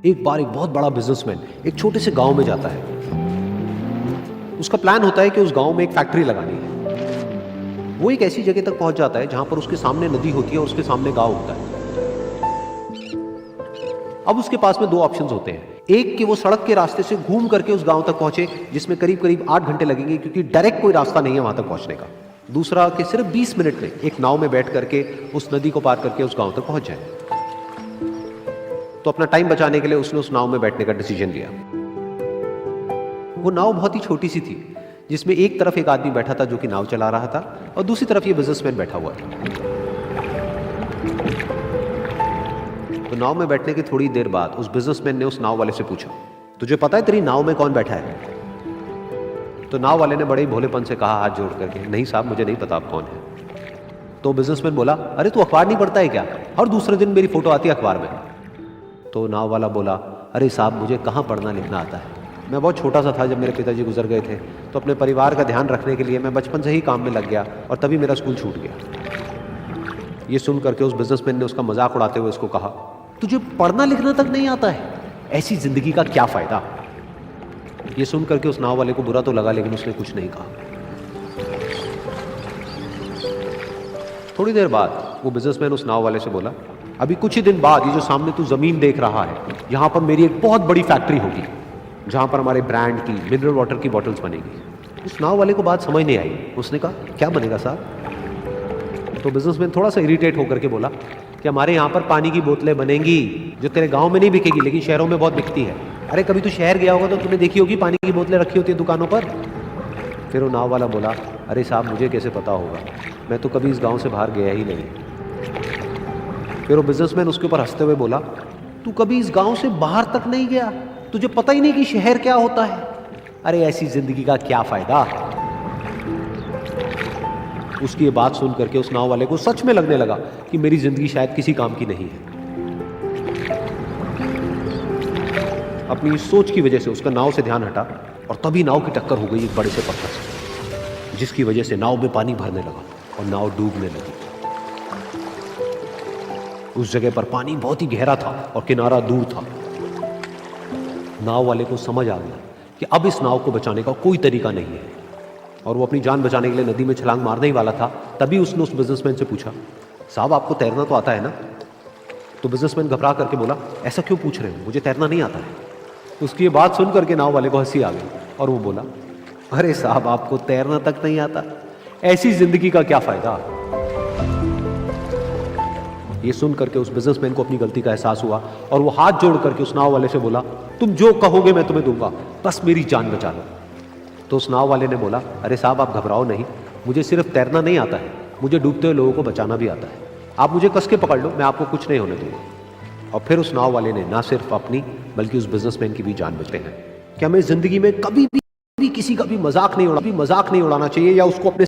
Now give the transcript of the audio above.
एक बार एक बहुत बड़ा बिजनेसमैन एक छोटे से गांव में जाता है। उसका प्लान होता है कि उस गांव में एक फैक्ट्री लगानी है। वो एक ऐसी जगह तक पहुंच जाता है जहां पर उसके सामने नदी होती है और उसके सामने गांव होता है। अब उसके पास में दो ऑप्शंस होते हैं। एक कि वो सड़क के रास्ते से घूम करके उस गांव तक पहुंचे, जिसमें करीब करीब 8 घंटे लगेंगे, क्योंकि डायरेक्ट कोई रास्ता नहीं है वहां तक पहुंचने का। दूसरा कि सिर्फ 20 मिनट में एक नाव में बैठ करके उस नदी को पार करके उस गांव तक पहुंच जाए। तो अपना टाइम बचाने के लिए उसने उस नाव में बैठने का डिसीजन लिया। वो नाव बहुत ही छोटी सी थी, जिसमें एक तरफ एक आदमी बैठा था जो कि नाव चला रहा था और दूसरी तरफ ये बिजनेसमैन बैठा हुआ था। तो नाव में बैठने की थोड़ी देर बाद उस बिजनेसमैन ने उस नाव वाले से पूछा, तुझे पता है तेरी नाव में कौन बैठा है? तो नाव वाले ने बड़े ही भोलेपन से कहा हाथ जोड़ करके, नहीं साहब मुझे नहीं पता आप कौन है। तो बिजनेसमैन बोला, अरे तू अखबार नहीं पढ़ता है क्या? हर दूसरे दिन मेरी फोटो आती है अखबार में। तो नाव वाला बोला, अरे साहब मुझे कहाँ पढ़ना लिखना आता है, मैं बहुत छोटा सा था जब मेरे पिताजी गुजर गए थे, तो अपने परिवार का ध्यान रखने के लिए मैं बचपन से ही काम में लग गया और तभी मेरा स्कूल छूट गया। ये सुन करके उस बिजनेसमैन ने उसका मजाक उड़ाते हुए उसको कहा, तुझे पढ़ना लिखना तक नहीं आता है, ऐसी जिंदगी का क्या फायदा? ये सुन करके उस नाव वाले को बुरा तो लगा, लेकिन उसने कुछ नहीं कहा। थोड़ी देर बाद वो बिजनेसमैन उस नाव वाले से बोला, अभी कुछ ही दिन बाद ये जो सामने तू जमीन देख रहा है, यहां पर मेरी एक बहुत बड़ी फैक्ट्री होगी जहां पर हमारे ब्रांड की मिनरल वाटर की बॉटल्स बनेगी। उस नाव वाले को बात समझ नहीं आई। उसने कहा, क्या बनेगा साहब? तो बिजनेसमैन थोड़ा सा इरिटेट होकर के बोला कि हमारे यहाँ पर पानी की बोतलें बनेंगी जो तेरे गांव में नहीं बिकेगी, लेकिन शहरों में बहुत बिकती है। अरे कभी तू शहर गया होगा तो तूने देखी होगी पानी की बोतलें रखी होती है दुकानों पर। फिर वो नाव वाला बोला, अरे साहब मुझे कैसे पता होगा, मैं तो कभी इस गाँव से बाहर गया ही नहीं। फिर वो बिजनेसमैन उसके ऊपर हंसते हुए बोला, तू कभी इस गांव से बाहर तक नहीं गया, तुझे पता ही नहीं कि शहर क्या होता है? अरे ऐसी जिंदगी का क्या फायदा? उसकी ये बात सुन करके उस नाव वाले को सच में लगने लगा कि मेरी जिंदगी शायद किसी काम की नहीं है। अपनी सोच की वजह से उसका नाव से ध्यान हटा और तभी नाव की टक्कर हो गई एक बड़े से पत्थर से, जिसकी वजह से नाव में पानी भरने लगा और नाव डूबने लगी। उस जगह पर पानी बहुत ही गहरा था और किनारा दूर था। नाव वाले को समझ आ गया कि अब इस नाव को बचाने का कोई तरीका नहीं है और वो अपनी जान बचाने के लिए नदी में छलांग मारने ही वाला था। तभी उसने उस बिजनेसमैन से पूछा, साहब आपको तैरना तो आता है ना? तो बिजनेसमैन घबरा करके बोला, ऐसा क्यों पूछ रहे हो, मुझे तैरना नहीं आता है। उसकी ये बात सुन करके नाव वाले को हंसी आ गई और वो बोला, अरे साहब आपको तैरना तक नहीं आता, ऐसी जिंदगी का क्या फायदा? ये सुन करके उस बिजनेसमैन को अपनी गलती का एहसास हुआ और वो हाथ जोड़ करके उस नाव वाले से बोला, तुम जो कहोगे मैं तुम्हें दूंगा, बस मेरी जान बचा लो। तो उस नाव वाले ने बोला, अरे साहब आप घबराओ नहीं, मुझे सिर्फ तैरना नहीं आता है, मुझे डूबते हुए लोगों को बचाना भी आता है। आप मुझे कस के पकड़ लो, मैं आपको कुछ नहीं होने दूंगा। और फिर उस नाव वाले ने ना सिर्फ अपनी बल्कि उस बिजनेसमैन की भी जान बचाई है। कि हमें जिंदगी में कभी भी किसी का भी मजाक नहीं उड़ाना चाहिए या उसको अपने